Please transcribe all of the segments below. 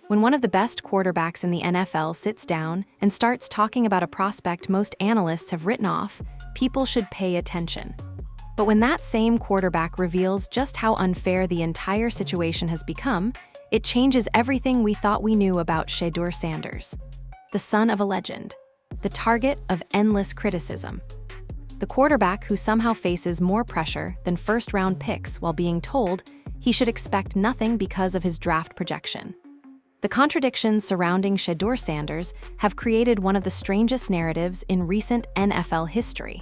When one of the best quarterbacks in the NFL sits down and starts talking about a prospect most analysts have written off, people should pay attention. But when that same quarterback reveals just how unfair the entire situation has become, it changes everything we thought we knew about Shedeur Sanders. The son of a legend, the target of endless criticism. The quarterback who somehow faces more pressure than first-round picks while being told he should expect nothing because of his draft projection. The contradictions surrounding Shedeur Sanders have created one of the strangest narratives in recent NFL history.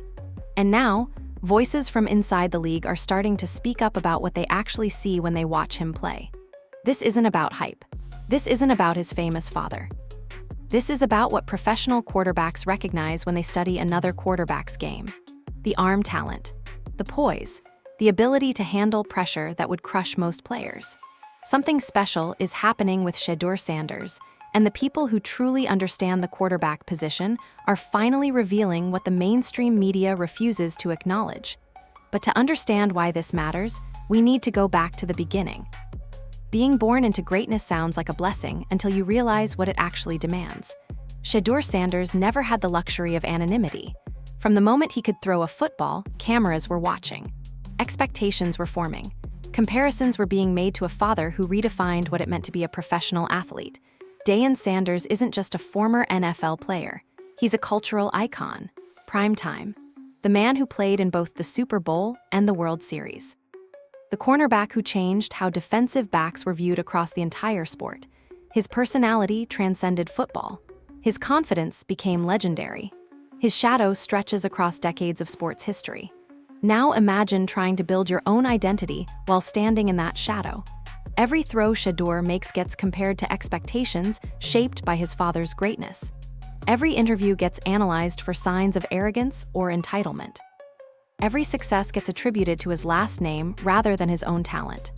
And now, voices from inside the league are starting to speak up about what they actually see when they watch him play. This isn't about hype. This isn't about his famous father. This is about what professional quarterbacks recognize when they study another quarterback's game. The arm talent, the poise, the ability to handle pressure that would crush most players. Something special is happening with Shedeur Sanders, and the people who truly understand the quarterback position are finally revealing what the mainstream media refuses to acknowledge. But to understand why this matters, we need to go back to the beginning. Being born into greatness sounds like a blessing until you realize what it actually demands. Shedeur Sanders never had the luxury of anonymity. From the moment he could throw a football, cameras were watching. Expectations were forming. Comparisons were being made to a father who redefined what it meant to be a professional athlete. Deion Sanders isn't just a former NFL player. He's a cultural icon. Primetime. The man who played in both the Super Bowl and the World Series. The cornerback who changed how defensive backs were viewed across the entire sport. His personality transcended football. His confidence became legendary. His shadow stretches across decades of sports history. Now imagine trying to build your own identity while standing in that shadow. Every throw Shedeur makes gets compared to expectations shaped by his father's greatness. Every interview gets analyzed for signs of arrogance or entitlement. Every success gets attributed to his last name rather than his own talent.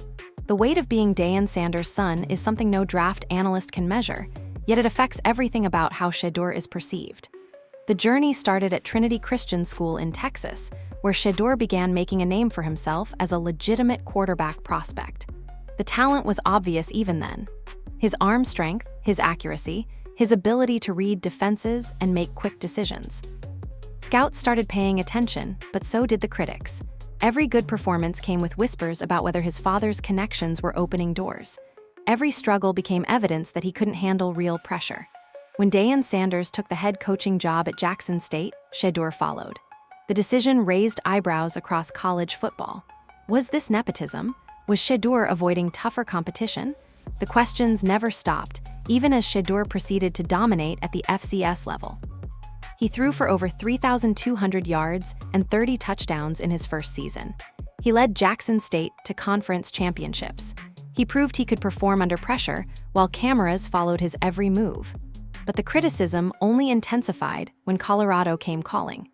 The weight of being Deion Sanders' son is something no draft analyst can measure, yet it affects everything about how Shedeur is perceived. The journey started at Trinity Christian School in Texas, where Shedeur began making a name for himself as a legitimate quarterback prospect. The talent was obvious even then. His arm strength, his accuracy, his ability to read defenses and make quick decisions. Scouts started paying attention, but so did the critics. Every good performance came with whispers about whether his father's connections were opening doors. Every struggle became evidence that he couldn't handle real pressure. When Deion Sanders took the head coaching job at Jackson State, Shedeur followed. The decision raised eyebrows across college football. Was this nepotism? Was Shedeur avoiding tougher competition? The questions never stopped, even as Shedeur proceeded to dominate at the FCS level. He threw for over 3,200 yards and 30 touchdowns in his first season. He led Jackson State to conference championships. He proved he could perform under pressure, while cameras followed his every move. But the criticism only intensified when Colorado came calling.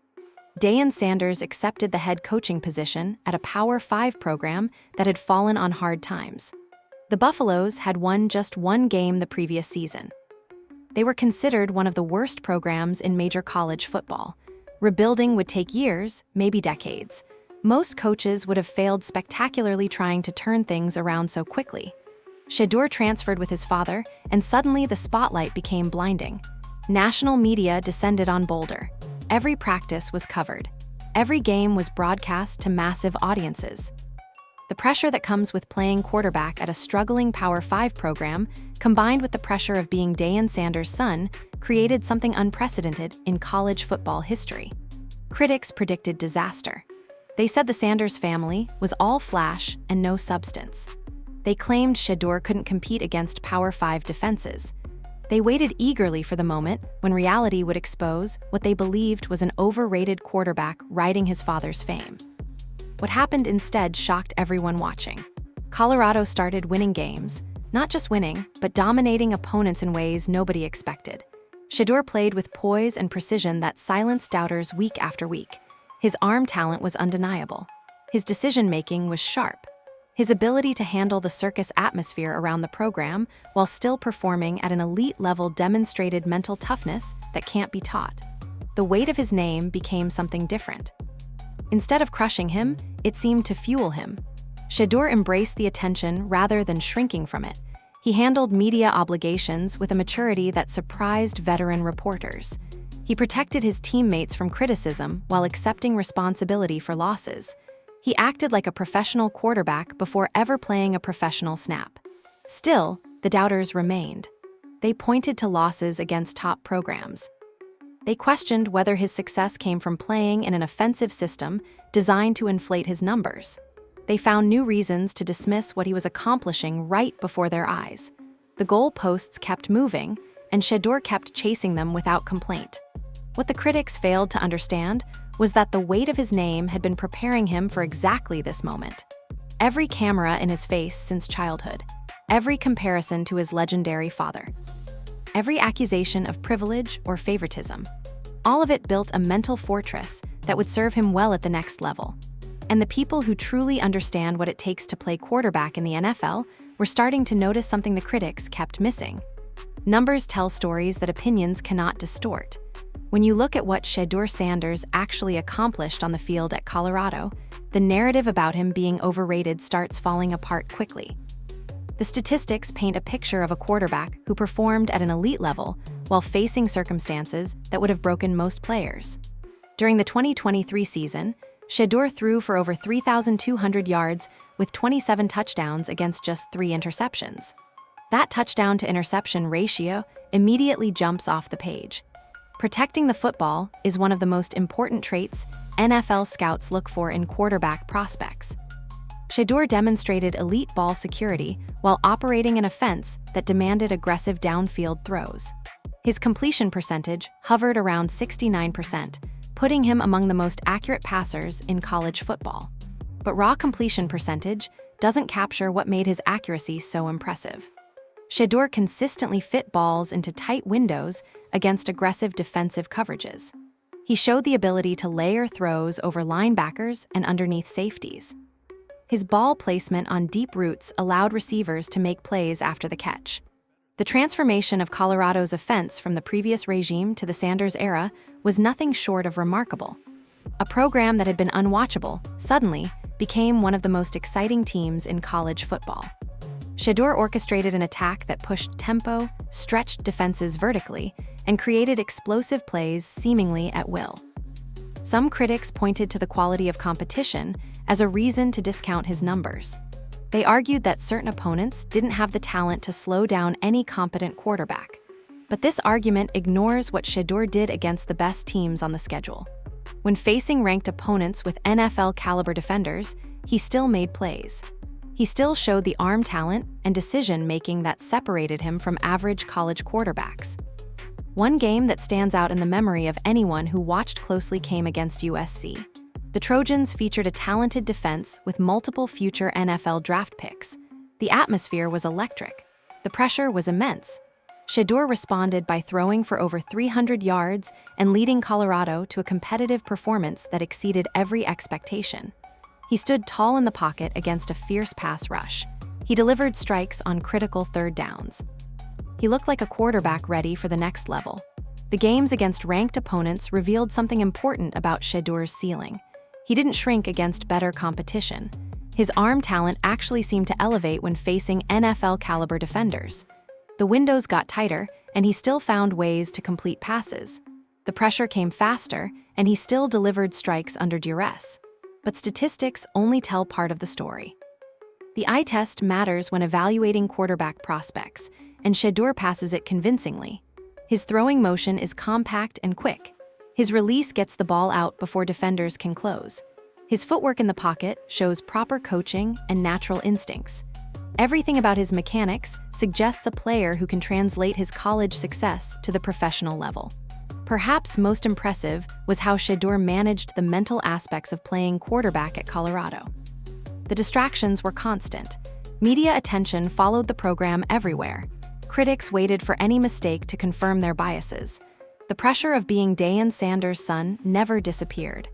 Deion Sanders accepted the head coaching position at a Power 5 program that had fallen on hard times. The Buffaloes had won just one game the previous season. They were considered one of the worst programs in major college football. Rebuilding would take years, maybe decades. Most coaches would have failed spectacularly trying to turn things around so quickly. Shedeur transferred with his father, and suddenly the spotlight became blinding. National media descended on Boulder. Every practice was covered. Every game was broadcast to massive audiences. The pressure that comes with playing quarterback at a struggling Power 5 program, combined with the pressure of being Deion Sanders' son, created something unprecedented in college football history. Critics predicted disaster. They said the Sanders family was all flash and no substance. They claimed Shedeur couldn't compete against Power 5 defenses. They waited eagerly for the moment when reality would expose what they believed was an overrated quarterback riding his father's fame. What happened instead shocked everyone watching. Colorado started winning games, not just winning, but dominating opponents in ways nobody expected. Shedeur played with poise and precision that silenced doubters week after week. His arm talent was undeniable. His decision-making was sharp. His ability to handle the circus atmosphere around the program while still performing at an elite level demonstrated mental toughness that can't be taught. The weight of his name became something different. Instead of crushing him, it seemed to fuel him. Shedeur embraced the attention rather than shrinking from it. He handled media obligations with a maturity that surprised veteran reporters. He protected his teammates from criticism while accepting responsibility for losses. He acted like a professional quarterback before ever playing a professional snap. Still, the doubters remained. They pointed to losses against top programs. They questioned whether his success came from playing in an offensive system designed to inflate his numbers. They found new reasons to dismiss what he was accomplishing right before their eyes. The goalposts kept moving, and Shedeur kept chasing them without complaint. What the critics failed to understand was that the weight of his name had been preparing him for exactly this moment. Every camera in his face since childhood, every comparison to his legendary father, every accusation of privilege or favoritism, all of it built a mental fortress that would serve him well at the next level. And the people who truly understand what it takes to play quarterback in the NFL were starting to notice something the critics kept missing. Numbers tell stories that opinions cannot distort. When you look at what Shedeur Sanders actually accomplished on the field at Colorado, the narrative about him being overrated starts falling apart quickly. The statistics paint a picture of a quarterback who performed at an elite level while facing circumstances that would have broken most players. During the 2023 season, Shedeur threw for over 3,200 yards with 27 touchdowns against just 3 interceptions. That touchdown-to-interception ratio immediately jumps off the page. Protecting the football is one of the most important traits NFL scouts look for in quarterback prospects. Shedeur demonstrated elite ball security while operating an offense that demanded aggressive downfield throws. His completion percentage hovered around 69%, putting him among the most accurate passers in college football. But raw completion percentage doesn't capture what made his accuracy so impressive. Shedeur consistently fit balls into tight windows against aggressive defensive coverages. He showed the ability to layer throws over linebackers and underneath safeties. His ball placement on deep routes allowed receivers to make plays after the catch. The transformation of Colorado's offense from the previous regime to the Sanders era was nothing short of remarkable. A program that had been unwatchable suddenly became one of the most exciting teams in college football. Shedeur orchestrated an attack that pushed tempo, stretched defenses vertically, and created explosive plays seemingly at will. Some critics pointed to the quality of competition as a reason to discount his numbers. They argued that certain opponents didn't have the talent to slow down any competent quarterback. But this argument ignores what Shedeur did against the best teams on the schedule. When facing ranked opponents with NFL-caliber defenders, he still made plays. He still showed the arm talent and decision-making that separated him from average college quarterbacks. One game that stands out in the memory of anyone who watched closely came against USC. The Trojans featured a talented defense with multiple future NFL draft picks. The atmosphere was electric. The pressure was immense. Shedeur responded by throwing for over 300 yards and leading Colorado to a competitive performance that exceeded every expectation. He stood tall in the pocket against a fierce pass rush. He delivered strikes on critical third downs. He looked like a quarterback ready for the next level. The games against ranked opponents revealed something important about Shedeur's ceiling. He didn't shrink against better competition. His arm talent actually seemed to elevate when facing NFL-caliber defenders. The windows got tighter, and he still found ways to complete passes. The pressure came faster, and he still delivered strikes under duress. But statistics only tell part of the story. The eye test matters when evaluating quarterback prospects, and Shedeur passes it convincingly. His throwing motion is compact and quick. His release gets the ball out before defenders can close. His footwork in the pocket shows proper coaching and natural instincts. Everything about his mechanics suggests a player who can translate his college success to the professional level. Perhaps most impressive was how Shedeur managed the mental aspects of playing quarterback at Colorado. The distractions were constant. Media attention followed the program everywhere. Critics waited for any mistake to confirm their biases. The pressure of being Deion Sanders' son never disappeared.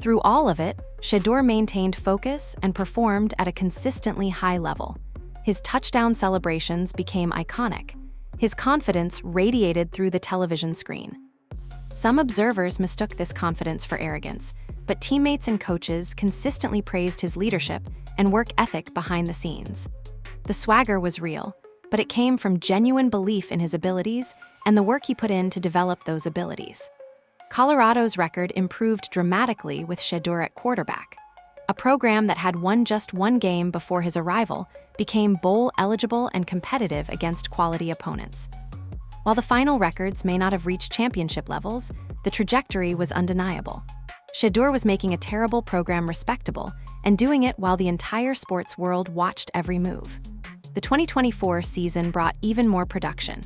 Through all of it, Shedeur maintained focus and performed at a consistently high level. His touchdown celebrations became iconic. His confidence radiated through the television screen. Some observers mistook this confidence for arrogance, but teammates and coaches consistently praised his leadership and work ethic behind the scenes. The swagger was real. but it came from genuine belief in his abilities and the work he put in to develop those abilities. Colorado's record improved dramatically with Shedeur at quarterback. A program that had won just one game before his arrival became bowl eligible and competitive against quality opponents. While the final records may not have reached championship levels, the trajectory was undeniable. Shedeur was making a terrible program respectable and doing it while the entire sports world watched every move. The 2024 season brought even more production.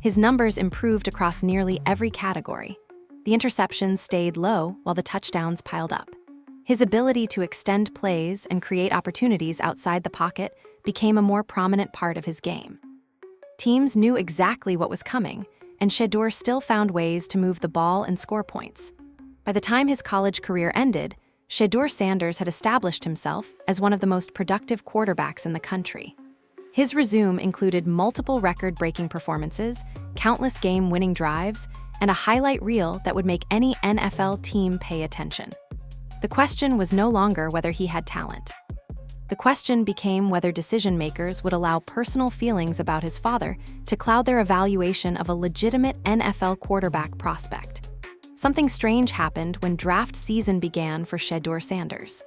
His numbers improved across nearly every category. The interceptions stayed low while the touchdowns piled up. His ability to extend plays and create opportunities outside the pocket became a more prominent part of his game. Teams knew exactly what was coming, and Shedeur still found ways to move the ball and score points. By the time his college career ended, Shedeur Sanders had established himself as one of the most productive quarterbacks in the country. His resume included multiple record-breaking performances, countless game-winning drives, and a highlight reel that would make any NFL team pay attention. The question was no longer whether he had talent. The question became whether decision-makers would allow personal feelings about his father to cloud their evaluation of a legitimate NFL quarterback prospect. Something strange happened when draft season began for Shedeur Sanders.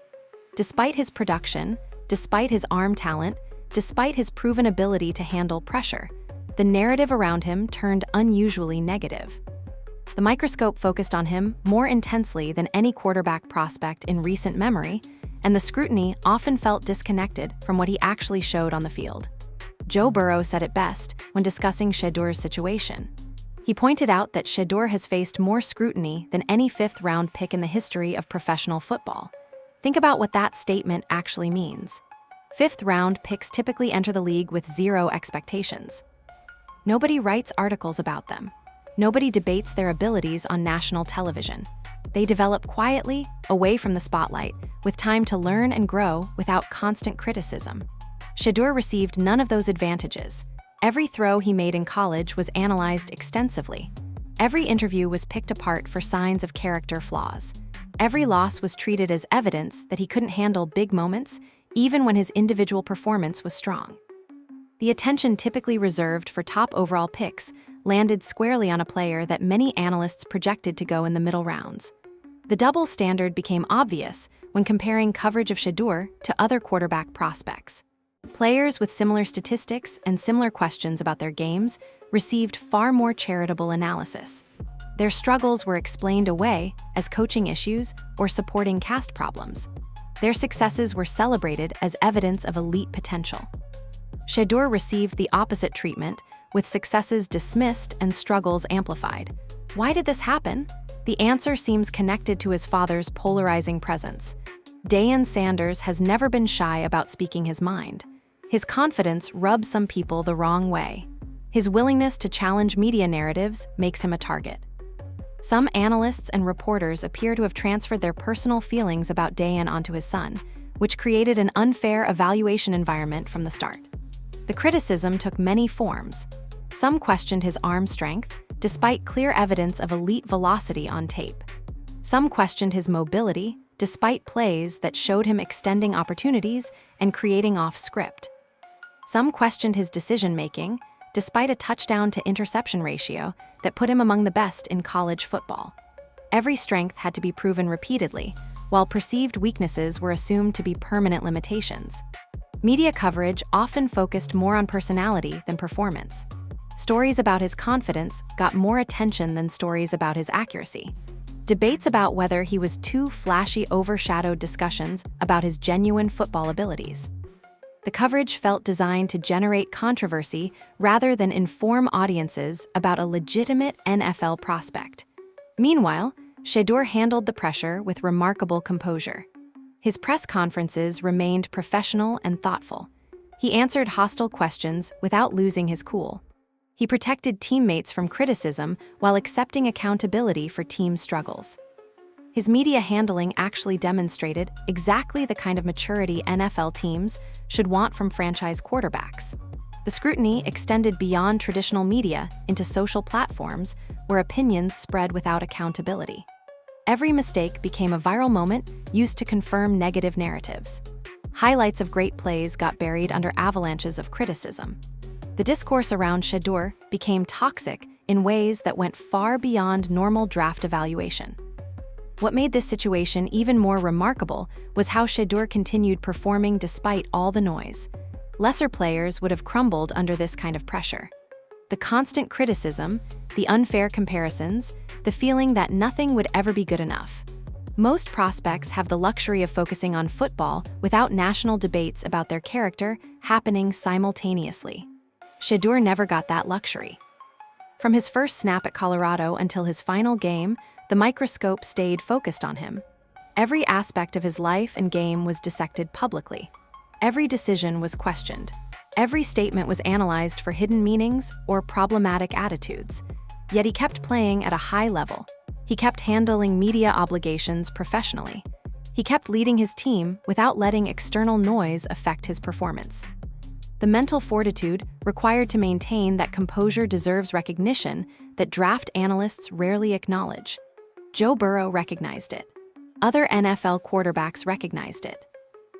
Despite his production, despite his arm talent, despite his proven ability to handle pressure, the narrative around him turned unusually negative. The microscope focused on him more intensely than any quarterback prospect in recent memory, and the scrutiny often felt disconnected from what he actually showed on the field. Joe Burrow said it best when discussing Shedeur's situation. He pointed out that Shedeur has faced more scrutiny than any fifth-round pick in the history of professional football. Think about what that statement actually means. Fifth-round picks typically enter the league with zero expectations. Nobody writes articles about them. Nobody debates their abilities on national television. They develop quietly, away from the spotlight, with time to learn and grow without constant criticism. Shedeur received none of those advantages. Every throw he made in college was analyzed extensively. Every interview was picked apart for signs of character flaws. Every loss was treated as evidence that he couldn't handle big moments, even when his individual performance was strong. The attention typically reserved for top overall picks landed squarely on a player that many analysts projected to go in the middle rounds. The double standard became obvious when comparing coverage of Shedeur to other quarterback prospects. Players with similar statistics and similar questions about their games received far more charitable analysis. Their struggles were explained away as coaching issues or supporting cast problems. Their successes were celebrated as evidence of elite potential. Shedeur received the opposite treatment, with successes dismissed and struggles amplified. Why did this happen? The answer seems connected to his father's polarizing presence. Deion Sanders has never been shy about speaking his mind. His confidence rubs some people the wrong way. His willingness to challenge media narratives makes him a target. Some analysts and reporters appear to have transferred their personal feelings about Deion onto his son, which created an unfair evaluation environment from the start. The criticism took many forms. Some questioned his arm strength, despite clear evidence of elite velocity on tape. Some questioned his mobility, despite plays that showed him extending opportunities and creating off script. Some questioned his decision-making, despite a touchdown-to-interception ratio that put him among the best in college football. Every strength had to be proven repeatedly, while perceived weaknesses were assumed to be permanent limitations. Media coverage often focused more on personality than performance. Stories about his confidence got more attention than stories about his accuracy. Debates about whether he was too flashy overshadowed discussions about his genuine football abilities. The coverage felt designed to generate controversy rather than inform audiences about a legitimate NFL prospect. Meanwhile, Shedeur handled the pressure with remarkable composure. His press conferences remained professional and thoughtful. He answered hostile questions without losing his cool. He protected teammates from criticism while accepting accountability for team struggles. His media handling actually demonstrated exactly the kind of maturity NFL teams should want from franchise quarterbacks. The scrutiny extended beyond traditional media into social platforms where opinions spread without accountability. Every mistake became a viral moment used to confirm negative narratives. Highlights of great plays got buried under avalanches of criticism. The discourse around Shedeur became toxic in ways that went far beyond normal draft evaluation. What made this situation even more remarkable was how Shedeur continued performing despite all the noise. Lesser players would have crumbled under this kind of pressure. The constant criticism, the unfair comparisons, the feeling that nothing would ever be good enough. Most prospects have the luxury of focusing on football without national debates about their character happening simultaneously. Shedeur never got that luxury. From his first snap at Colorado until his final game, the microscope stayed focused on him. Every aspect of his life and game was dissected publicly. Every decision was questioned. Every statement was analyzed for hidden meanings or problematic attitudes. Yet he kept playing at a high level. He kept handling media obligations professionally. He kept leading his team without letting external noise affect his performance. The mental fortitude required to maintain that composure deserves recognition that draft analysts rarely acknowledge. Joe Burrow recognized it. Other NFL quarterbacks recognized it.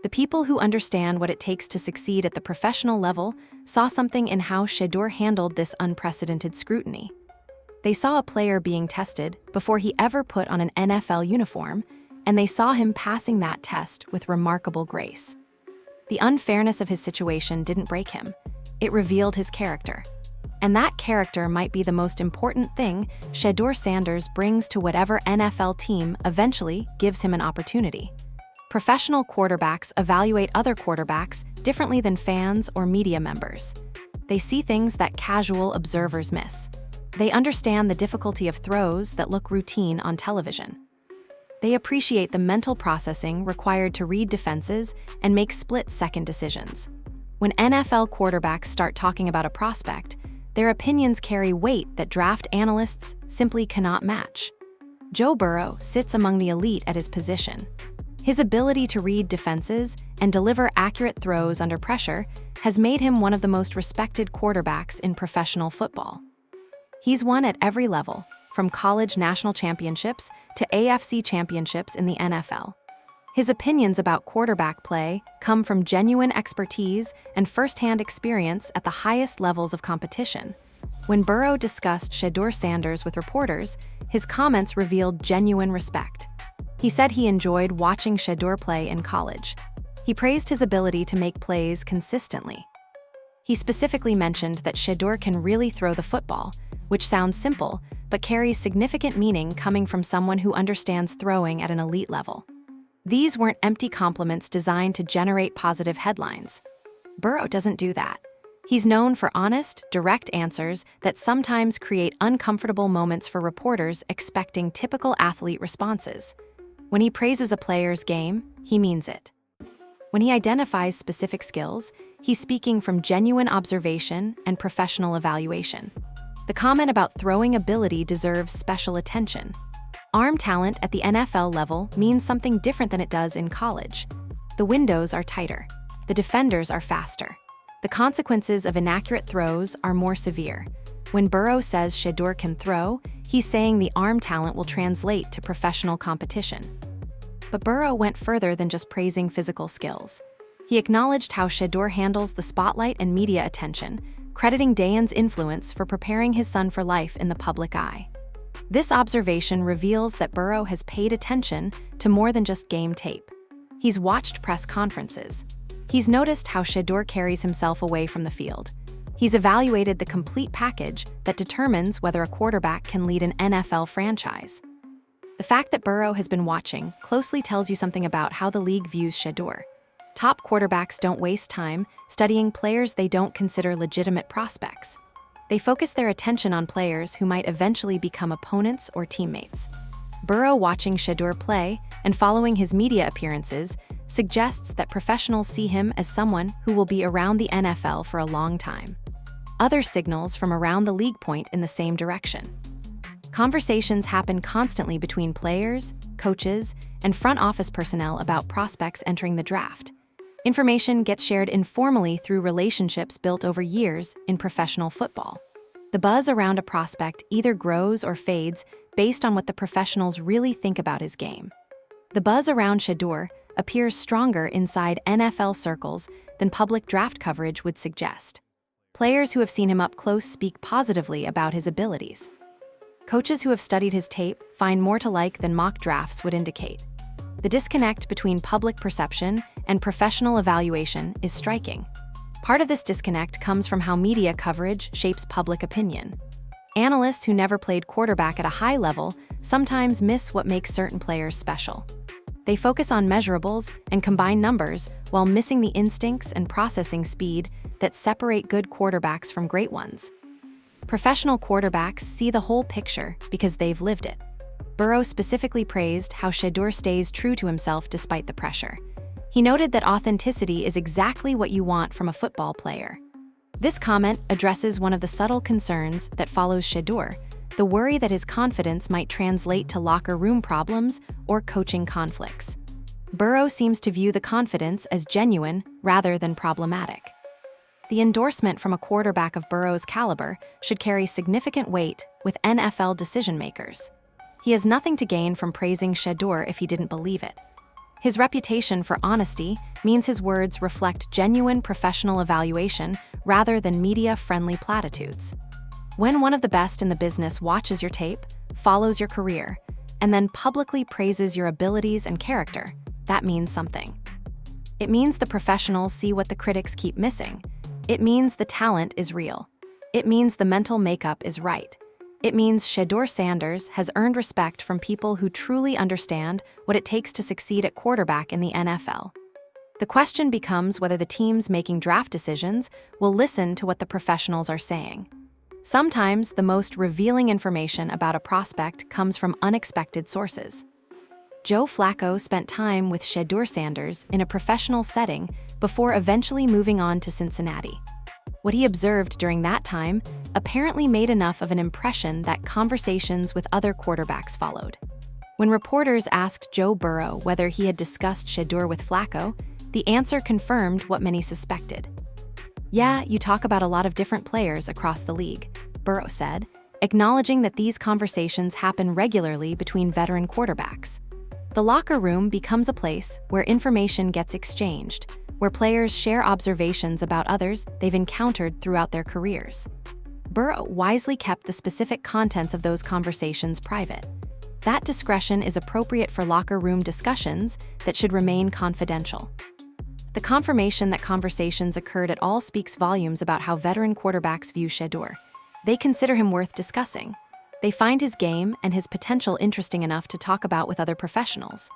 The people who understand what it takes to succeed at the professional level saw something in how Shedeur handled this unprecedented scrutiny. They saw a player being tested before he ever put on an NFL uniform, and they saw him passing that test with remarkable grace. The unfairness of his situation didn't break him. It revealed his character. And that character might be the most important thing Shedeur Sanders brings to whatever NFL team eventually gives him an opportunity. Professional quarterbacks evaluate other quarterbacks differently than fans or media members. They see things that casual observers miss. They understand the difficulty of throws that look routine on television. They appreciate the mental processing required to read defenses and make split-second decisions. When NFL quarterbacks start talking about a prospect, their opinions carry weight that draft analysts simply cannot match. Joe Burrow sits among the elite at his position. His ability to read defenses and deliver accurate throws under pressure has made him one of the most respected quarterbacks in professional football. He's won at every level, from college national championships to AFC championships in the NFL. His opinions about quarterback play come from genuine expertise and firsthand experience at the highest levels of competition. When Burrow discussed Shedeur Sanders with reporters, his comments revealed genuine respect. He said he enjoyed watching Shedeur play in college. He praised his ability to make plays consistently. He specifically mentioned that Shedeur can really throw the football, which sounds simple, but carries significant meaning coming from someone who understands throwing at an elite level. These weren't empty compliments designed to generate positive headlines. Burrow doesn't do that. He's known for honest, direct answers that sometimes create uncomfortable moments for reporters expecting typical athlete responses. When he praises a player's game, he means it. When he identifies specific skills, he's speaking from genuine observation and professional evaluation. The comment about throwing ability deserves special attention. Arm talent at the NFL level means something different than it does in college. The windows are tighter. The defenders are faster. The consequences of inaccurate throws are more severe. When Burrow says Shedeur can throw, he's saying the arm talent will translate to professional competition. But Burrow went further than just praising physical skills. He acknowledged how Shedeur handles the spotlight and media attention, crediting Deion's influence for preparing his son for life in the public eye. This observation reveals that Burrow has paid attention to more than just game tape. He's watched press conferences. He's noticed how Shedeur carries himself away from the field. He's evaluated the complete package that determines whether a quarterback can lead an NFL franchise. The fact that Burrow has been watching closely tells you something about how the league views Shedeur. Top quarterbacks don't waste time studying players they don't consider legitimate prospects. They focus their attention on players who might eventually become opponents or teammates. Burrow watching Shedeur play and following his media appearances suggests that professionals see him as someone who will be around the NFL for a long time. Other signals from around the league point in the same direction. Conversations happen constantly between players, coaches, and front office personnel about prospects entering the draft. Information gets shared informally through relationships built over years in professional football. The buzz around a prospect either grows or fades based on what the professionals really think about his game. The buzz around Shedeur appears stronger inside NFL circles than public draft coverage would suggest. Players who have seen him up close speak positively about his abilities. Coaches who have studied his tape find more to like than mock drafts would indicate. The disconnect between public perception and professional evaluation is striking. Part of this disconnect comes from how media coverage shapes public opinion. Analysts who never played quarterback at a high level sometimes miss what makes certain players special. They focus on measurables and combine numbers while missing the instincts and processing speed that separate good quarterbacks from great ones. Professional quarterbacks see the whole picture because they've lived it. Burrow specifically praised how Shedeur stays true to himself despite the pressure. He noted that authenticity is exactly what you want from a football player. This comment addresses one of the subtle concerns that follows Shedeur, the worry that his confidence might translate to locker room problems or coaching conflicts. Burrow seems to view the confidence as genuine rather than problematic. The endorsement from a quarterback of Burrow's caliber should carry significant weight with NFL decision-makers. He has nothing to gain from praising Shedeur if he didn't believe it. His reputation for honesty means his words reflect genuine professional evaluation rather than media-friendly platitudes. When one of the best in the business watches your tape, follows your career, and then publicly praises your abilities and character, that means something. It means the professionals see what the critics keep missing. It means the talent is real. It means the mental makeup is right. It means Shedeur Sanders has earned respect from people who truly understand what it takes to succeed at quarterback in the NFL. The question becomes whether the teams making draft decisions will listen to what the professionals are saying. Sometimes the most revealing information about a prospect comes from unexpected sources. Joe Flacco spent time with Shedeur Sanders in a professional setting before eventually moving on to Cincinnati. What he observed during that time apparently made enough of an impression that conversations with other quarterbacks followed. When reporters asked Joe Burrow whether he had discussed Shedeur with Flacco, the answer confirmed what many suspected. "Yeah, you talk about a lot of different players across the league," Burrow said, acknowledging that these conversations happen regularly between veteran quarterbacks. The locker room becomes a place where information gets exchanged, where players share observations about others they've encountered throughout their careers. Burrow wisely kept the specific contents of those conversations private. That discretion is appropriate for locker room discussions that should remain confidential. The confirmation that conversations occurred at all speaks volumes about how veteran quarterbacks view Shedeur. They consider him worth discussing. They find his game and his potential interesting enough to talk about with other professionals.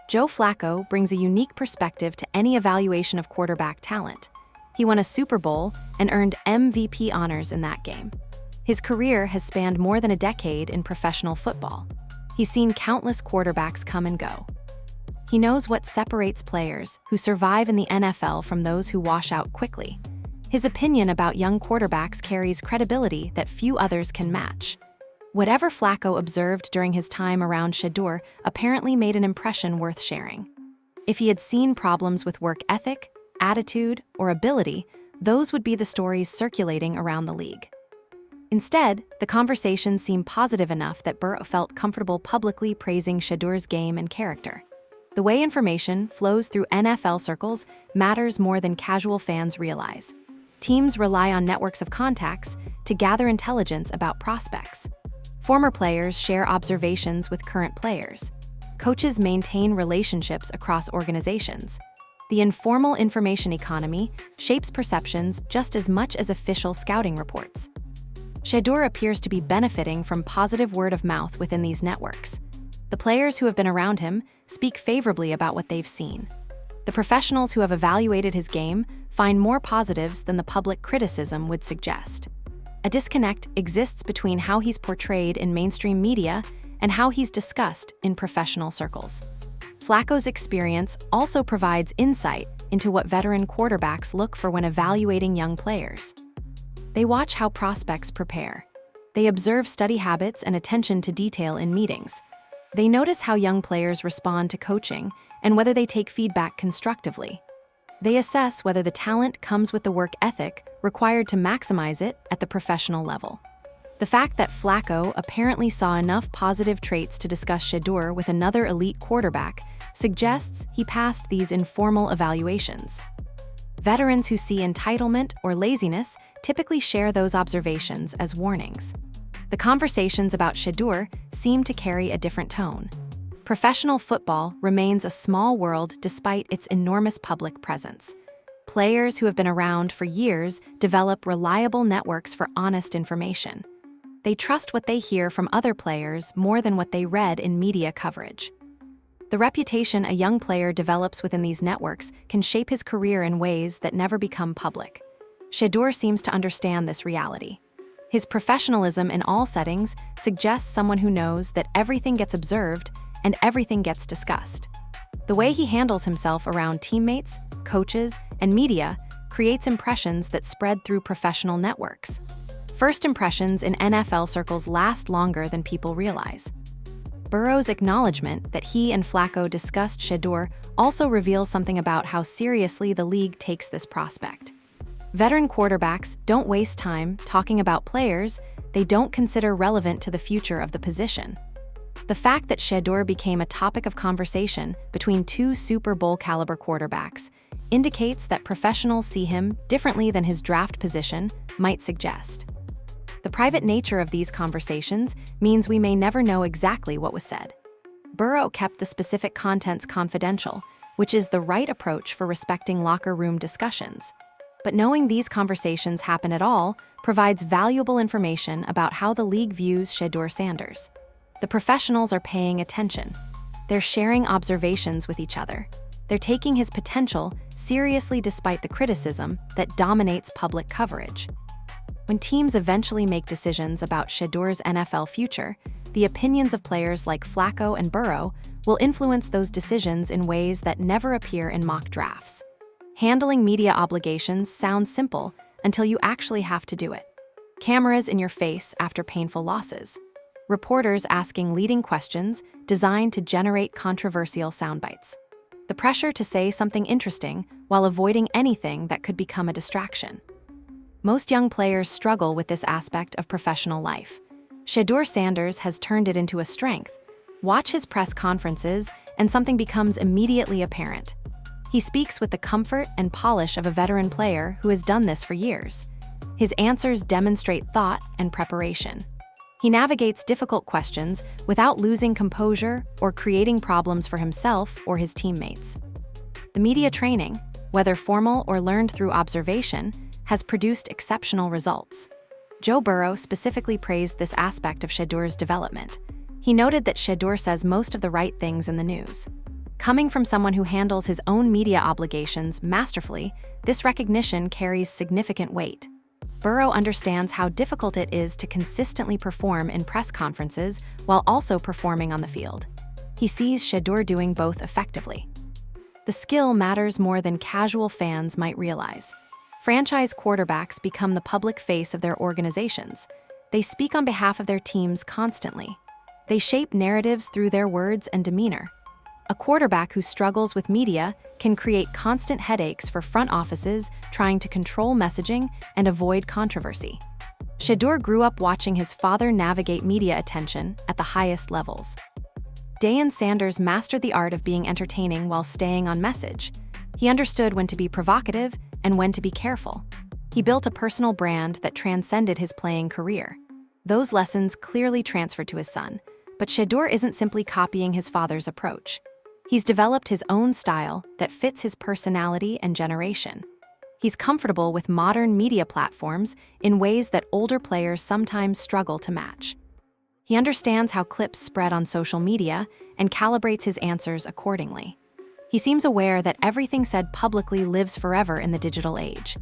Joe Flacco brings a unique perspective to any evaluation of quarterback talent. He won a Super Bowl and earned MVP honors in that game. His career has spanned more than a decade in professional football. He's seen countless quarterbacks come and go. He knows what separates players who survive in the NFL from those who wash out quickly. His opinion about young quarterbacks carries credibility that few others can match. Whatever Flacco observed during his time around Shedeur apparently made an impression worth sharing. If he had seen problems with work ethic, attitude, or ability, those would be the stories circulating around the league. Instead, the conversations seemed positive enough that Burrow felt comfortable publicly praising Shedeur's game and character. The way information flows through NFL circles matters more than casual fans realize. Teams rely on networks of contacts to gather intelligence about prospects. Former players share observations with current players. Coaches maintain relationships across organizations. The informal information economy shapes perceptions just as much as official scouting reports. Shedeur appears to be benefiting from positive word of mouth within these networks. The players who have been around him speak favorably about what they've seen. The professionals who have evaluated his game find more positives than the public criticism would suggest. A disconnect exists between how he's portrayed in mainstream media and how he's discussed in professional circles. Flacco's experience also provides insight into what veteran quarterbacks look for when evaluating young players. They watch how prospects prepare. They observe study habits and attention to detail in meetings. They notice how young players respond to coaching and whether they take feedback constructively. They assess whether the talent comes with the work ethic required to maximize it at the professional level. The fact that Flacco apparently saw enough positive traits to discuss Shedeur with another elite quarterback suggests he passed these informal evaluations. Veterans who see entitlement or laziness typically share those observations as warnings. The conversations about Shedeur seem to carry a different tone. Professional football remains a small world despite its enormous public presence. Players who have been around for years develop reliable networks for honest information. They trust what they hear from other players more than what they read in media coverage. The reputation a young player develops within these networks can shape his career in ways that never become public. Shedeur seems to understand this reality. His professionalism in all settings suggests someone who knows that everything gets observed and everything gets discussed. The way he handles himself around teammates, coaches, and media creates impressions that spread through professional networks. First impressions in NFL circles last longer than people realize. Burrow's acknowledgement that he and Flacco discussed Shedeur also reveals something about how seriously the league takes this prospect. Veteran quarterbacks don't waste time talking about players they don't consider relevant to the future of the position. The fact that Shedeur became a topic of conversation between two Super Bowl-caliber quarterbacks indicates that professionals see him differently than his draft position might suggest. The private nature of these conversations means we may never know exactly what was said. Burrow kept the specific contents confidential, which is the right approach for respecting locker room discussions. But knowing these conversations happen at all provides valuable information about how the league views Shedeur Sanders. The professionals are paying attention. They're sharing observations with each other. They're taking his potential seriously despite the criticism that dominates public coverage. When teams eventually make decisions about Shedeur's NFL future, the opinions of players like Flacco and Burrow will influence those decisions in ways that never appear in mock drafts. Handling media obligations sounds simple until you actually have to do it. Cameras in your face after painful losses. Reporters asking leading questions designed to generate controversial soundbites. The pressure to say something interesting while avoiding anything that could become a distraction. Most young players struggle with this aspect of professional life. Shedeur Sanders has turned it into a strength. Watch his press conferences and something becomes immediately apparent. He speaks with the comfort and polish of a veteran player who has done this for years. His answers demonstrate thought and preparation. He navigates difficult questions without losing composure or creating problems for himself or his teammates. The media training, whether formal or learned through observation, has produced exceptional results. Joe Burrow specifically praised this aspect of Shedeur's development. He noted that Shedeur says most of the right things in the news. Coming from someone who handles his own media obligations masterfully, this recognition carries significant weight. Burrow understands how difficult it is to consistently perform in press conferences while also performing on the field. He sees Shedeur doing both effectively. The skill matters more than casual fans might realize. Franchise quarterbacks become the public face of their organizations. They speak on behalf of their teams constantly. They shape narratives through their words and demeanor. A quarterback who struggles with media can create constant headaches for front offices trying to control messaging and avoid controversy. Shedeur grew up watching his father navigate media attention at the highest levels. Deion Sanders mastered the art of being entertaining while staying on message. He understood when to be provocative and when to be careful. He built a personal brand that transcended his playing career. Those lessons clearly transferred to his son, but Shedeur isn't simply copying his father's approach. He's developed his own style that fits his personality and generation. He's comfortable with modern media platforms in ways that older players sometimes struggle to match. He understands how clips spread on social media and calibrates his answers accordingly. He seems aware that everything said publicly lives forever in the digital age.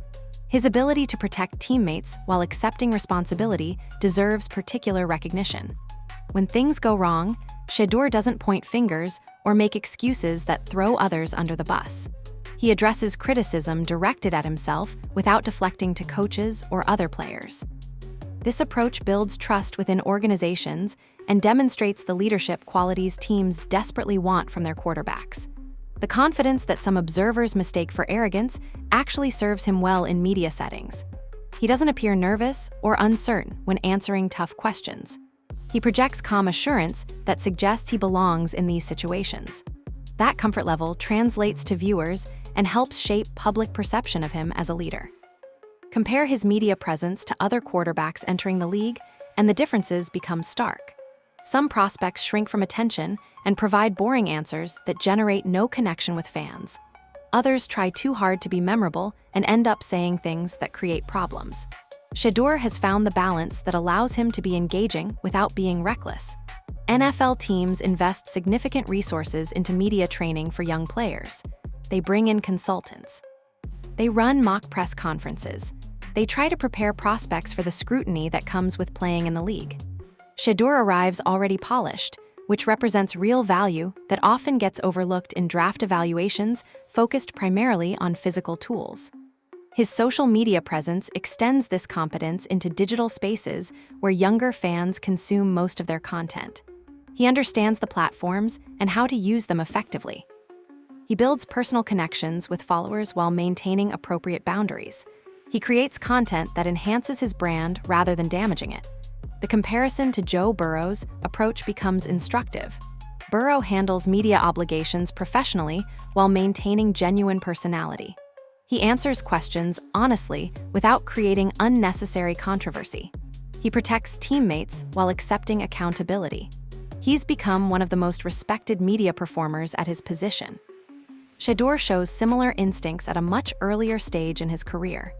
His ability to protect teammates while accepting responsibility deserves particular recognition. When things go wrong, Shedeur doesn't point fingers or make excuses that throw others under the bus. He addresses criticism directed at himself without deflecting to coaches or other players. This approach builds trust within organizations and demonstrates the leadership qualities teams desperately want from their quarterbacks. The confidence that some observers mistake for arrogance actually serves him well in media settings. He doesn't appear nervous or uncertain when answering tough questions. He projects calm assurance that suggests he belongs in these situations. That comfort level translates to viewers and helps shape public perception of him as a leader. Compare his media presence to other quarterbacks entering the league, and the differences become stark. Some prospects shrink from attention and provide boring answers that generate no connection with fans. Others try too hard to be memorable and end up saying things that create problems. Shedeur has found the balance that allows him to be engaging without being reckless. NFL teams invest significant resources into media training for young players. They bring in consultants. They run mock press conferences. They try to prepare prospects for the scrutiny that comes with playing in the league. Shedeur arrives already polished, which represents real value that often gets overlooked in draft evaluations focused primarily on physical tools. His social media presence extends this competence into digital spaces where younger fans consume most of their content. He understands the platforms and how to use them effectively. He builds personal connections with followers while maintaining appropriate boundaries. He creates content that enhances his brand rather than damaging it. The comparison to Joe Burrow's approach becomes instructive. Burrow handles media obligations professionally while maintaining genuine personality. He answers questions honestly without creating unnecessary controversy. He protects teammates while accepting accountability. He's become one of the most respected media performers at his position. Shedeur shows similar instincts at a much earlier stage in his career.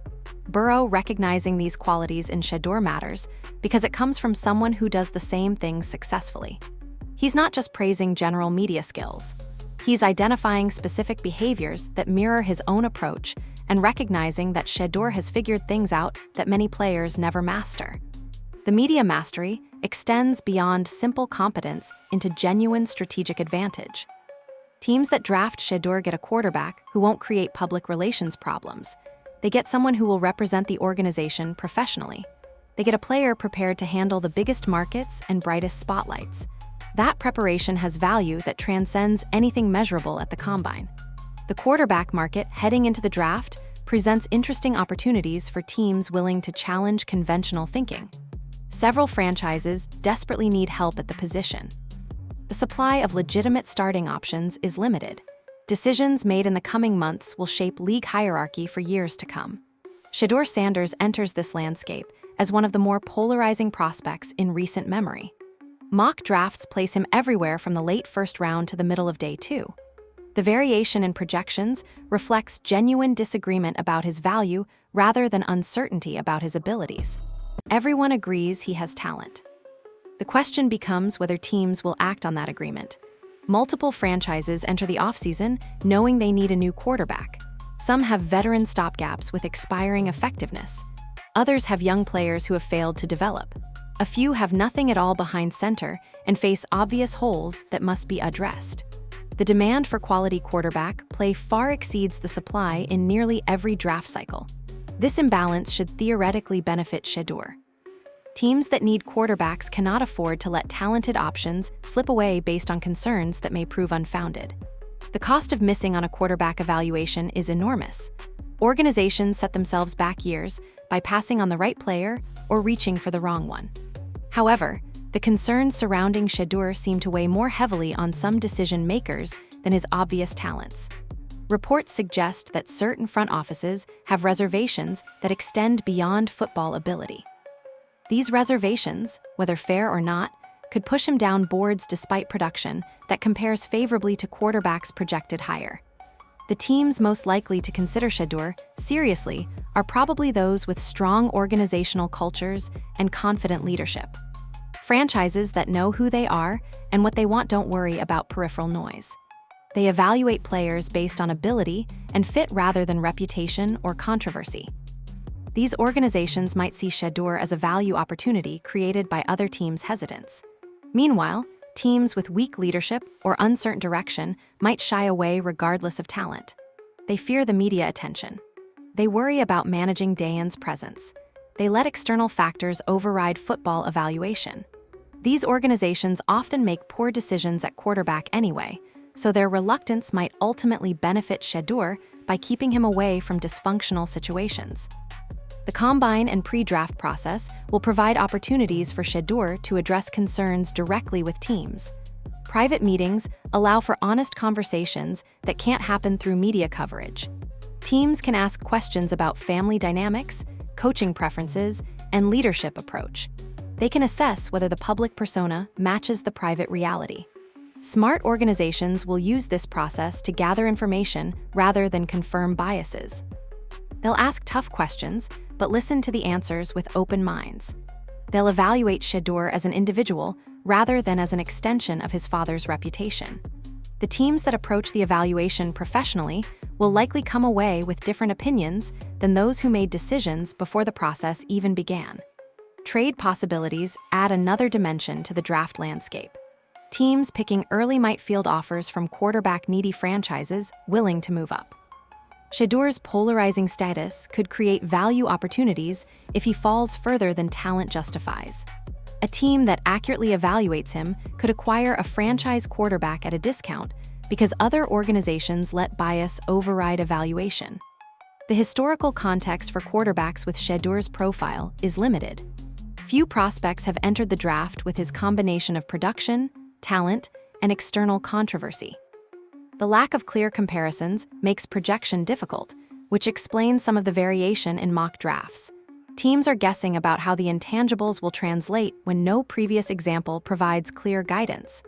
Burrow recognizing these qualities in Shedeur matters because it comes from someone who does the same things successfully. He's not just praising general media skills. He's identifying specific behaviors that mirror his own approach and recognizing that Shedeur has figured things out that many players never master. The media mastery extends beyond simple competence into genuine strategic advantage. Teams that draft Shedeur get a quarterback who won't create public relations problems. They get someone who will represent the organization professionally. They get a player prepared to handle the biggest markets and brightest spotlights. That preparation has value that transcends anything measurable at the combine. The quarterback market heading into the draft presents interesting opportunities for teams willing to challenge conventional thinking. Several franchises desperately need help at the position. The supply of legitimate starting options is limited. Decisions made in the coming months will shape league hierarchy for years to come. Shedeur Sanders enters this landscape as one of the more polarizing prospects in recent memory. Mock drafts place him everywhere from the late first round to the middle of day 2. The variation in projections reflects genuine disagreement about his value rather than uncertainty about his abilities. Everyone agrees he has talent. The question becomes whether teams will act on that agreement. Multiple franchises enter the offseason knowing they need a new quarterback. Some have veteran stopgaps with expiring effectiveness. Others have young players who have failed to develop. A few have nothing at all behind center and face obvious holes that must be addressed. The demand for quality quarterback play far exceeds the supply in nearly every draft cycle. This imbalance should theoretically benefit Shedeur. Teams that need quarterbacks cannot afford to let talented options slip away based on concerns that may prove unfounded. The cost of missing on a quarterback evaluation is enormous. Organizations set themselves back years by passing on the right player or reaching for the wrong one. However, the concerns surrounding Shedeur seem to weigh more heavily on some decision makers than his obvious talents. Reports suggest that certain front offices have reservations that extend beyond football ability. These reservations, whether fair or not, could push him down boards despite production that compares favorably to quarterbacks projected higher. The teams most likely to consider Shedeur seriously are probably those with strong organizational cultures and confident leadership. Franchises that know who they are and what they want don't worry about peripheral noise. They evaluate players based on ability and fit rather than reputation or controversy. These organizations might see Shedeur as a value opportunity created by other teams' hesitance. Meanwhile, teams with weak leadership or uncertain direction might shy away regardless of talent. They fear the media attention. They worry about managing Deion's presence. They let external factors override football evaluation. These organizations often make poor decisions at quarterback anyway, so their reluctance might ultimately benefit Shedeur by keeping him away from dysfunctional situations. The combine and pre-draft process will provide opportunities for Shedeur to address concerns directly with teams. Private meetings allow for honest conversations that can't happen through media coverage. Teams can ask questions about family dynamics, coaching preferences, and leadership approach. They can assess whether the public persona matches the private reality. Smart organizations will use this process to gather information rather than confirm biases. They'll ask tough questions, but listen to the answers with open minds. They'll evaluate Shedeur as an individual rather than as an extension of his father's reputation. The teams that approach the evaluation professionally will likely come away with different opinions than those who made decisions before the process even began. Trade possibilities add another dimension to the draft landscape. Teams picking early might field offers from quarterback-needy franchises willing to move up. Shedeur's polarizing status could create value opportunities if he falls further than talent justifies. A team that accurately evaluates him could acquire a franchise quarterback at a discount because other organizations let bias override evaluation. The historical context for quarterbacks with Shedeur's profile is limited. Few prospects have entered the draft with his combination of production, talent, and external controversy. The lack of clear comparisons makes projection difficult, which explains some of the variation in mock drafts. Teams are guessing about how the intangibles will translate when no previous example provides clear guidance.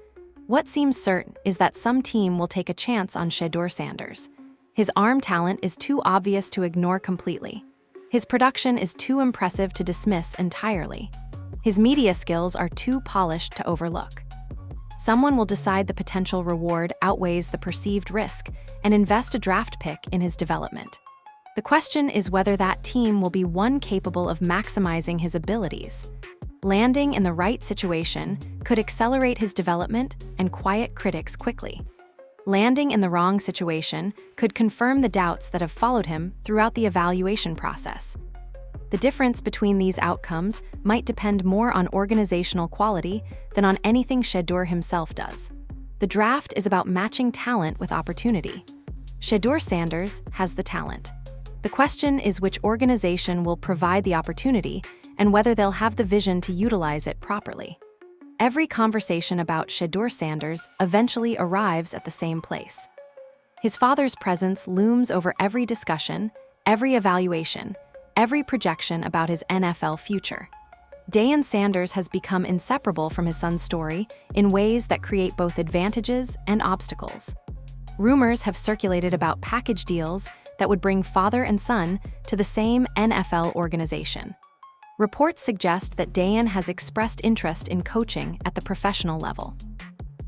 What seems certain is that some team will take a chance on Shedeur Sanders. His arm talent is too obvious to ignore completely. His production is too impressive to dismiss entirely. His media skills are too polished to overlook. Someone will decide the potential reward outweighs the perceived risk and invest a draft pick in his development. The question is whether that team will be one capable of maximizing his abilities. Landing in the right situation could accelerate his development and quiet critics quickly. Landing in the wrong situation could confirm the doubts that have followed him throughout the evaluation process. The difference between these outcomes might depend more on organizational quality than on anything Shedeur himself does. The draft is about matching talent with opportunity. Shedeur Sanders has the talent. The question is which organization will provide the opportunity and whether they'll have the vision to utilize it properly. Every conversation about Shedeur Sanders eventually arrives at the same place. His father's presence looms over every discussion, every evaluation, every projection about his NFL future. Deion Sanders has become inseparable from his son's story in ways that create both advantages and obstacles. Rumors have circulated about package deals that would bring father and son to the same NFL organization. Reports suggest that Deion has expressed interest in coaching at the professional level.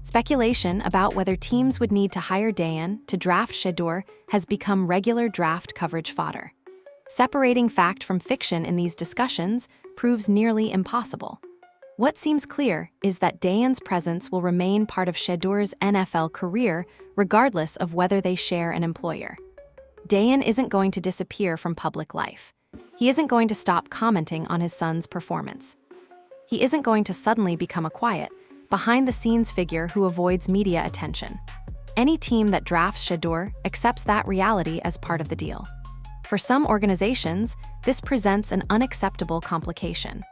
Speculation about whether teams would need to hire Deion to draft Shedeur has become regular draft coverage fodder. Separating fact from fiction in these discussions proves nearly impossible. What seems clear is that Deion's presence will remain part of Shedeur's NFL career regardless of whether they share an employer. Deion isn't going to disappear from public life. He isn't going to stop commenting on his son's performance. He isn't going to suddenly become a quiet, behind-the-scenes figure who avoids media attention. Any team that drafts Shedeur accepts that reality as part of the deal. For some organizations, this presents an unacceptable complication.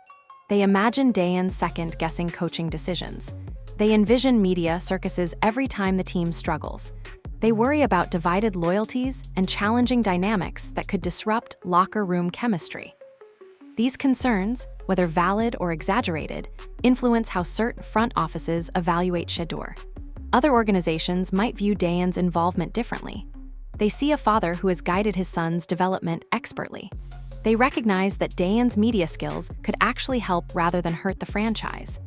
They imagine Deion second-guessing coaching decisions. They envision media circuses every time the team struggles. They worry about divided loyalties and challenging dynamics that could disrupt locker room chemistry. These concerns, whether valid or exaggerated, influence how certain front offices evaluate Shedeur. Other organizations might view Deion's involvement differently. They see a father who has guided his son's development expertly. They recognize that Deion's media skills could actually help rather than hurt the franchise.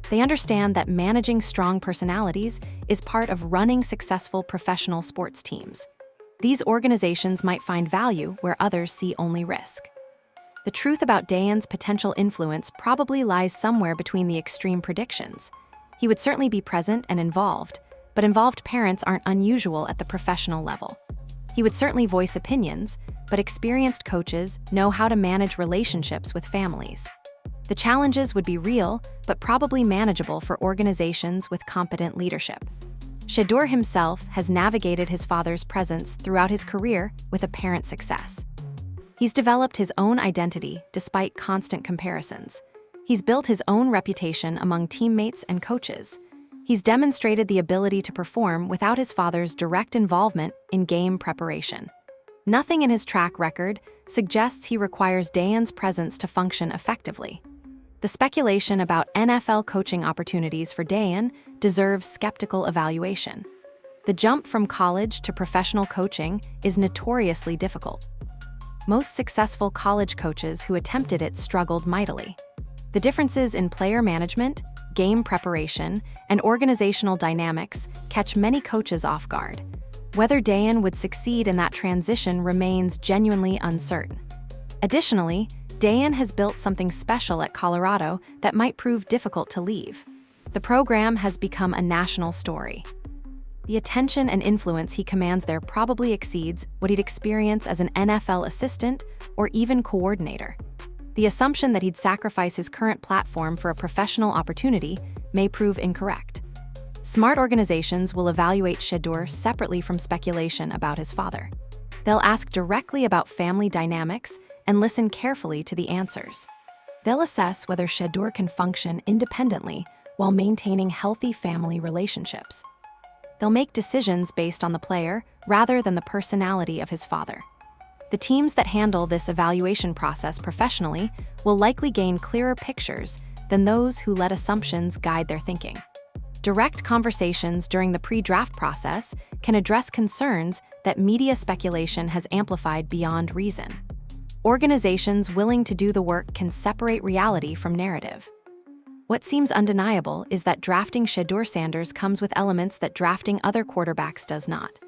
They understand that managing strong personalities is part of running successful professional sports teams. These organizations might find value where others see only risk. The truth about Deion's potential influence probably lies somewhere between the extreme predictions. He would certainly be present and involved, but involved parents aren't unusual at the professional level. He would certainly voice opinions, but experienced coaches know how to manage relationships with families. The challenges would be real, but probably manageable for organizations with competent leadership. Shedeur himself has navigated his father's presence throughout his career with apparent success. He's developed his own identity despite constant comparisons. He's built his own reputation among teammates and coaches. He's demonstrated the ability to perform without his father's direct involvement in game preparation. Nothing in his track record suggests he requires Deion's presence to function effectively. The speculation about NFL coaching opportunities for Deion deserves skeptical evaluation. The jump from college to professional coaching is notoriously difficult. Most successful college coaches who attempted it struggled mightily. The differences in player management, game preparation, and organizational dynamics catch many coaches off guard. Whether Deion would succeed in that transition remains genuinely uncertain. Additionally, Deion has built something special at Colorado that might prove difficult to leave. The program has become a national story. The attention and influence he commands there probably exceeds what he'd experience as an NFL assistant or even coordinator. The assumption that he'd sacrifice his current platform for a professional opportunity may prove incorrect. Smart organizations will evaluate Shedeur separately from speculation about his father. They'll ask directly about family dynamics and listen carefully to the answers. They'll assess whether Shedeur can function independently while maintaining healthy family relationships. They'll make decisions based on the player rather than the personality of his father. The teams that handle this evaluation process professionally will likely gain clearer pictures than those who let assumptions guide their thinking. Direct conversations during the pre-draft process can address concerns that media speculation has amplified beyond reason. Organizations willing to do the work can separate reality from narrative. What seems undeniable is that drafting Shedeur Sanders comes with elements that drafting other quarterbacks does not.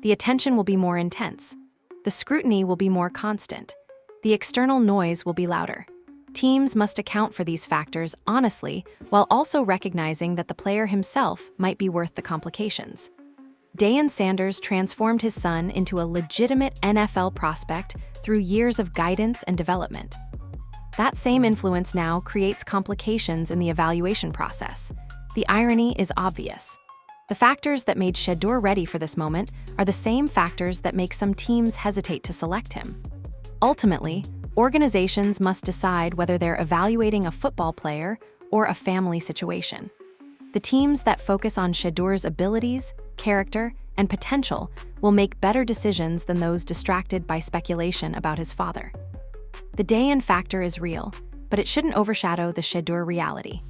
The attention will be more intense. The scrutiny will be more constant. The external noise will be louder. Teams must account for these factors honestly while also recognizing that the player himself might be worth the complications. Deion Sanders transformed his son into a legitimate NFL prospect through years of guidance and development. That same influence now creates complications in the evaluation process. The irony is obvious. The factors that made Shedeur ready for this moment are the same factors that make some teams hesitate to select him. Ultimately, organizations must decide whether they're evaluating a football player or a family situation. The teams that focus on Shedeur's abilities, character, and potential will make better decisions than those distracted by speculation about his father. The Deion factor is real, but it shouldn't overshadow the Shedeur reality.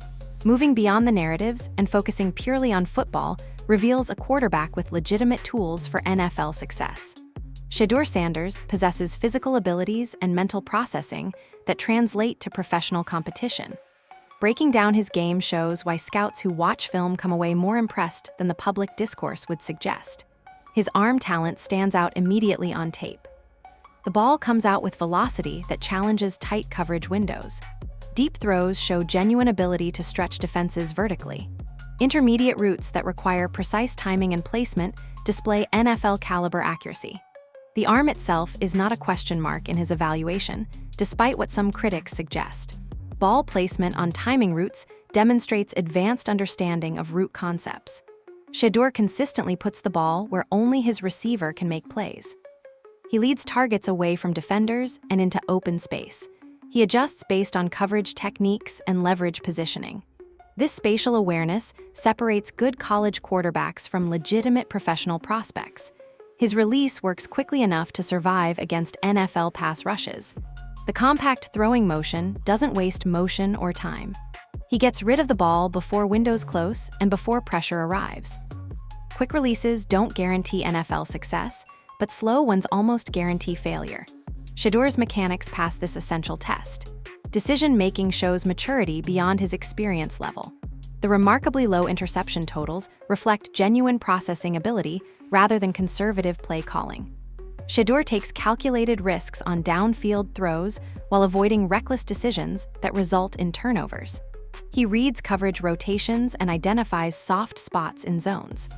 Moving beyond the narratives and focusing purely on football reveals a quarterback with legitimate tools for NFL success. Shedeur Sanders possesses physical abilities and mental processing that translate to professional competition. Breaking down his game shows why scouts who watch film come away more impressed than the public discourse would suggest. His arm talent stands out immediately on tape. The ball comes out with velocity that challenges tight coverage windows. Deep throws show genuine ability to stretch defenses vertically. Intermediate routes that require precise timing and placement display NFL-caliber accuracy. The arm itself is not a question mark in his evaluation, despite what some critics suggest. Ball placement on timing routes demonstrates advanced understanding of route concepts. Shedeur consistently puts the ball where only his receiver can make plays. He leads targets away from defenders and into open space. He adjusts based on coverage techniques and leverage positioning. This spatial awareness separates good college quarterbacks from legitimate professional prospects. His release works quickly enough to survive against NFL pass rushes. The compact throwing motion doesn't waste motion or time. He gets rid of the ball before windows close and before pressure arrives. Quick releases don't guarantee NFL success, but slow ones almost guarantee failure. Shedeur's mechanics pass this essential test. Decision-making shows maturity beyond his experience level. The remarkably low interception totals reflect genuine processing ability rather than conservative play calling. Shedeur takes calculated risks on downfield throws while avoiding reckless decisions that result in turnovers. He reads coverage rotations and identifies soft spots in zones.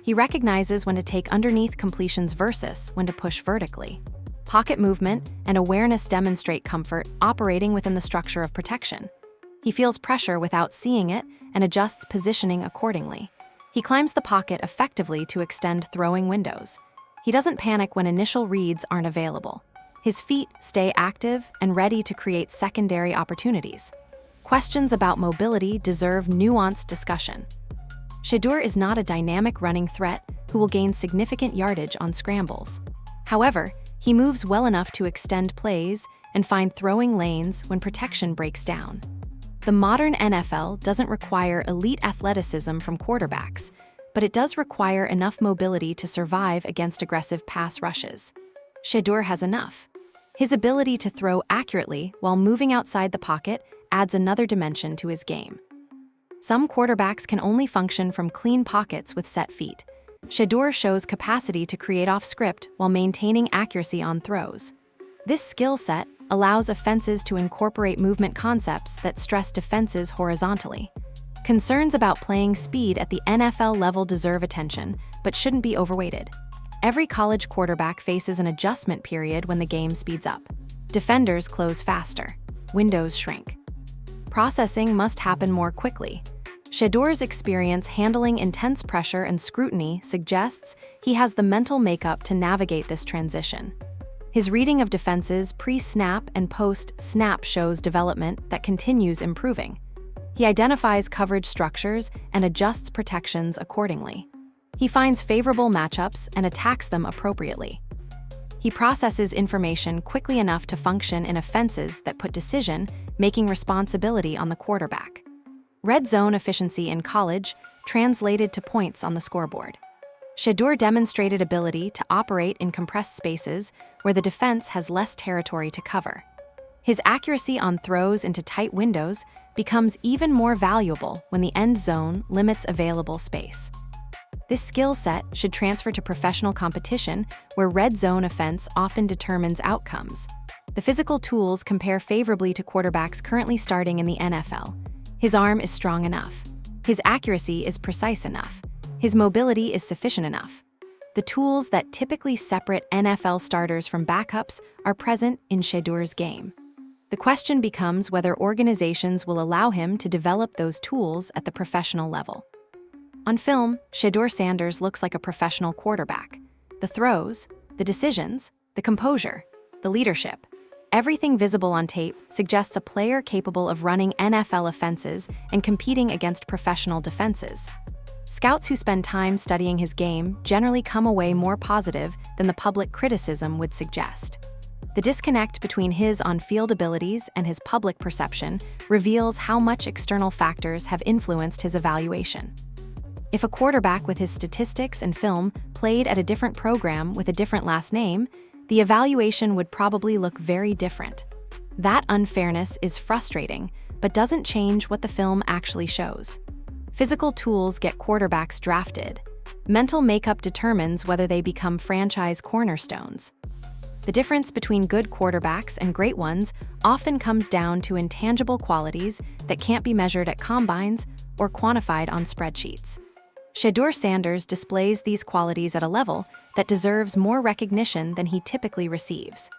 He recognizes when to take underneath completions versus when to push vertically. Pocket movement and awareness demonstrate comfort operating within the structure of protection. He feels pressure without seeing it and adjusts positioning accordingly. He climbs the pocket effectively to extend throwing windows. He doesn't panic when initial reads aren't available. His feet stay active and ready to create secondary opportunities. Questions about mobility deserve nuanced discussion. Shedeur is not a dynamic running threat who will gain significant yardage on scrambles. However, he moves well enough to extend plays and find throwing lanes when protection breaks down. The modern NFL doesn't require elite athleticism from quarterbacks, but it does require enough mobility to survive against aggressive pass rushes. Shedeur has enough. His ability to throw accurately while moving outside the pocket adds another dimension to his game. Some quarterbacks can only function from clean pockets with set feet. Shedeur shows capacity to create off script while maintaining accuracy on throws. This skill set allows offenses to incorporate movement concepts that stress defenses horizontally. Concerns about playing speed at the NFL level deserve attention, but shouldn't be overweighted. Every college quarterback faces an adjustment period when the game speeds up. Defenders close faster. Windows shrink. Processing must happen more quickly. Shedeur's experience handling intense pressure and scrutiny suggests he has the mental makeup to navigate this transition. His reading of defenses pre-snap and post-snap shows development that continues improving. He identifies coverage structures and adjusts protections accordingly. He finds favorable matchups and attacks them appropriately. He processes information quickly enough to function in offenses that put decision-making responsibility on the quarterback. Red zone efficiency in college translated to points on the scoreboard. Shedeur demonstrated ability to operate in compressed spaces where the defense has less territory to cover. His accuracy on throws into tight windows becomes even more valuable when the end zone limits available space. This skill set should transfer to professional competition where red zone offense often determines outcomes. The physical tools compare favorably to quarterbacks currently starting in the NFL. His arm is strong enough. His accuracy is precise enough. His mobility is sufficient enough. The tools that typically separate NFL starters from backups are present in Shedeur's game. The question becomes whether organizations will allow him to develop those tools at the professional level. On film, Shedeur Sanders looks like a professional quarterback. The throws, the decisions, the composure, the leadership, everything visible on tape suggests a player capable of running NFL offenses and competing against professional defenses. Scouts who spend time studying his game generally come away more positive than the public criticism would suggest. The disconnect between his on-field abilities and his public perception reveals how much external factors have influenced his evaluation. If a quarterback with his statistics and film played at a different program with a different last name, the evaluation would probably look very different. That unfairness is frustrating, but doesn't change what the film actually shows. Physical tools get quarterbacks drafted. Mental makeup determines whether they become franchise cornerstones. The difference between good quarterbacks and great ones often comes down to intangible qualities that can't be measured at combines or quantified on spreadsheets. Shedeur Sanders displays these qualities at a level that deserves more recognition than he typically receives.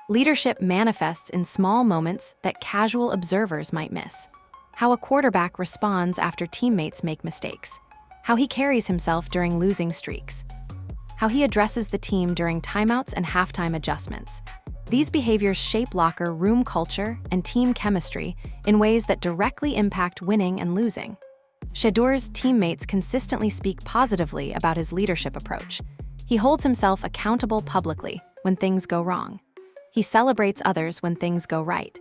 Leadership manifests in small moments that casual observers might miss. How a quarterback responds after teammates make mistakes. How he carries himself during losing streaks. How he addresses the team during timeouts and halftime adjustments. These behaviors shape locker room culture and team chemistry in ways that directly impact winning and losing. Shedeur's teammates consistently speak positively about his leadership approach. He holds himself accountable publicly when things go wrong. He celebrates others when things go right.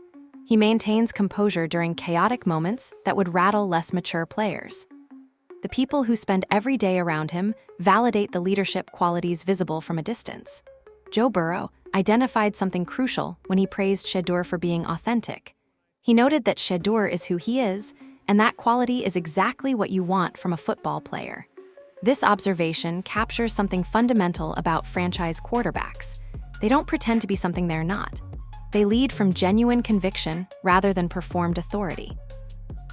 He maintains composure during chaotic moments that would rattle less mature players. The people who spend every day around him validate the leadership qualities visible from a distance. Joe Burrow identified something crucial when he praised Shedeur for being authentic. He noted that Shedeur is who he is, and that quality is exactly what you want from a football player. This observation captures something fundamental about franchise quarterbacks. They don't pretend to be something they're not. They lead from genuine conviction rather than performed authority.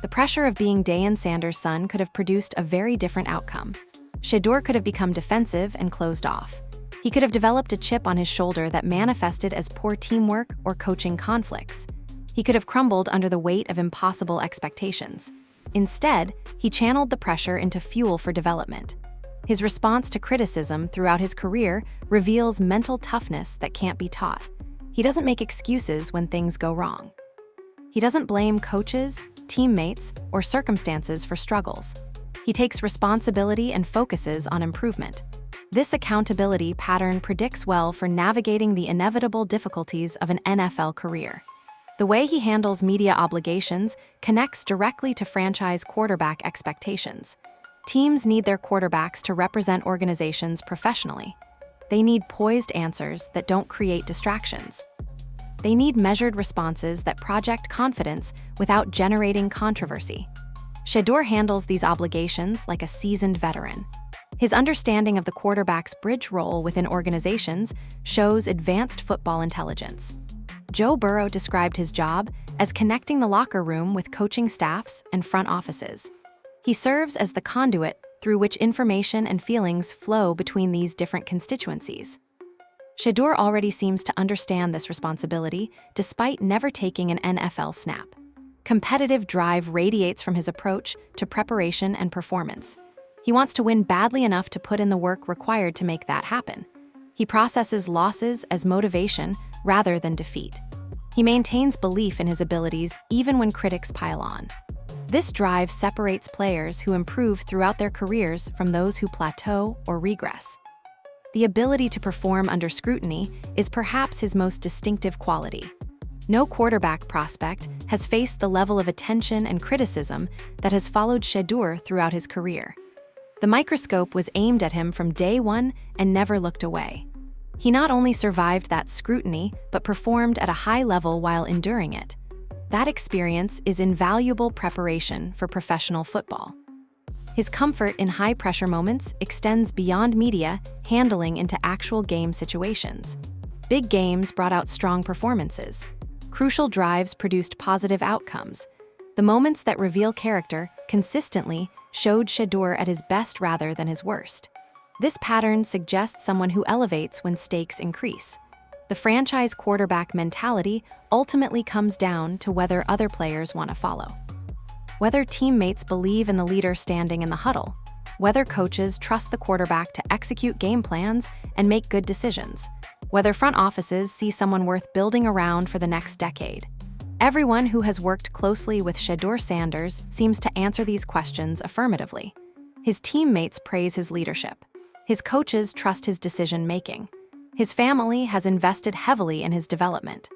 The pressure of being Deion Sanders' son could have produced a very different outcome. Shedeur could have become defensive and closed off. He could have developed a chip on his shoulder that manifested as poor teamwork or coaching conflicts. He could have crumbled under the weight of impossible expectations. Instead, he channeled the pressure into fuel for development. His response to criticism throughout his career reveals mental toughness that can't be taught. He doesn't make excuses when things go wrong. He doesn't blame coaches, teammates, or circumstances for struggles. He takes responsibility and focuses on improvement. This accountability pattern predicts well for navigating the inevitable difficulties of an NFL career. The way he handles media obligations connects directly to franchise quarterback expectations. Teams need their quarterbacks to represent organizations professionally. They need poised answers that don't create distractions. They need measured responses that project confidence without generating controversy. Shedeur handles these obligations like a seasoned veteran. His understanding of the quarterback's bridge role within organizations shows advanced football intelligence. Joe Burrow described his job as connecting the locker room with coaching staffs and front offices. He serves as the conduit through which information and feelings flow between these different constituencies. Shedeur already seems to understand this responsibility despite never taking an NFL snap. Competitive drive radiates from his approach to preparation and performance. He wants to win badly enough to put in the work required to make that happen. He processes losses as motivation rather than defeat. He maintains belief in his abilities even when critics pile on. This drive separates players who improve throughout their careers from those who plateau or regress. The ability to perform under scrutiny is perhaps his most distinctive quality. No quarterback prospect has faced the level of attention and criticism that has followed Shedeur throughout his career. The microscope was aimed at him from day one and never looked away. He not only survived that scrutiny, but performed at a high level while enduring it. That experience is invaluable preparation for professional football. His comfort in high-pressure moments extends beyond media handling into actual game situations. Big games brought out strong performances. Crucial drives produced positive outcomes. The moments that reveal character consistently showed Shedeur at his best rather than his worst. This pattern suggests someone who elevates when stakes increase. The franchise quarterback mentality ultimately comes down to whether other players want to follow. Whether teammates believe in the leader standing in the huddle. Whether coaches trust the quarterback to execute game plans and make good decisions. Whether front offices see someone worth building around for the next decade. Everyone who has worked closely with Shedeur Sanders seems to answer these questions affirmatively. His teammates praise his leadership. His coaches trust his decision-making. His family has invested heavily in his development.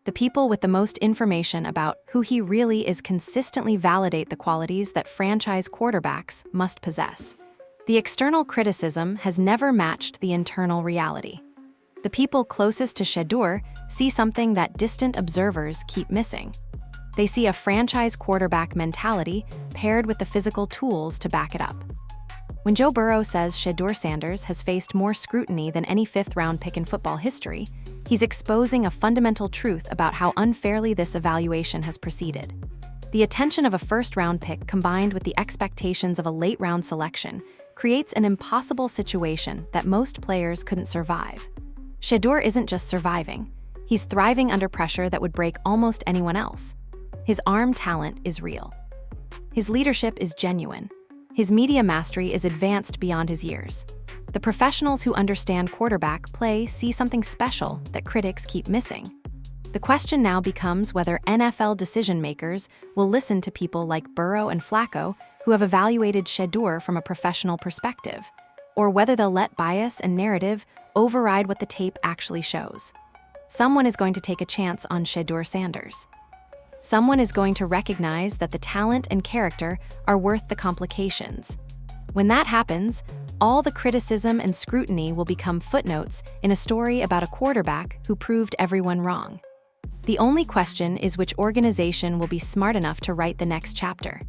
The people with the most information about who he really is consistently validate the qualities that franchise quarterbacks must possess. The external criticism has never matched the internal reality. The people closest to Shedeur see something that distant observers keep missing. They see a franchise quarterback mentality paired with the physical tools to back it up. When Joe Burrow says Shedeur Sanders has faced more scrutiny than any fifth-round pick in football history, he's exposing a fundamental truth about how unfairly this evaluation has proceeded. The attention of a first-round pick combined with the expectations of a late-round selection creates an impossible situation that most players couldn't survive. Shedeur isn't just surviving, he's thriving under pressure that would break almost anyone else. His arm talent is real. His leadership is genuine. His media mastery is advanced beyond his years. The professionals who understand quarterback play see something special that critics keep missing. The question now becomes whether NFL decision-makers will listen to people like Burrow and Flacco who have evaluated Shedeur from a professional perspective, or whether they'll let bias and narrative override what the tape actually shows. Someone is going to take a chance on Shedeur Sanders. Someone is going to recognize that the talent and character are worth the complications. When that happens, all the criticism and scrutiny will become footnotes in a story about a quarterback who proved everyone wrong. The only question is which organization will be smart enough to write the next chapter.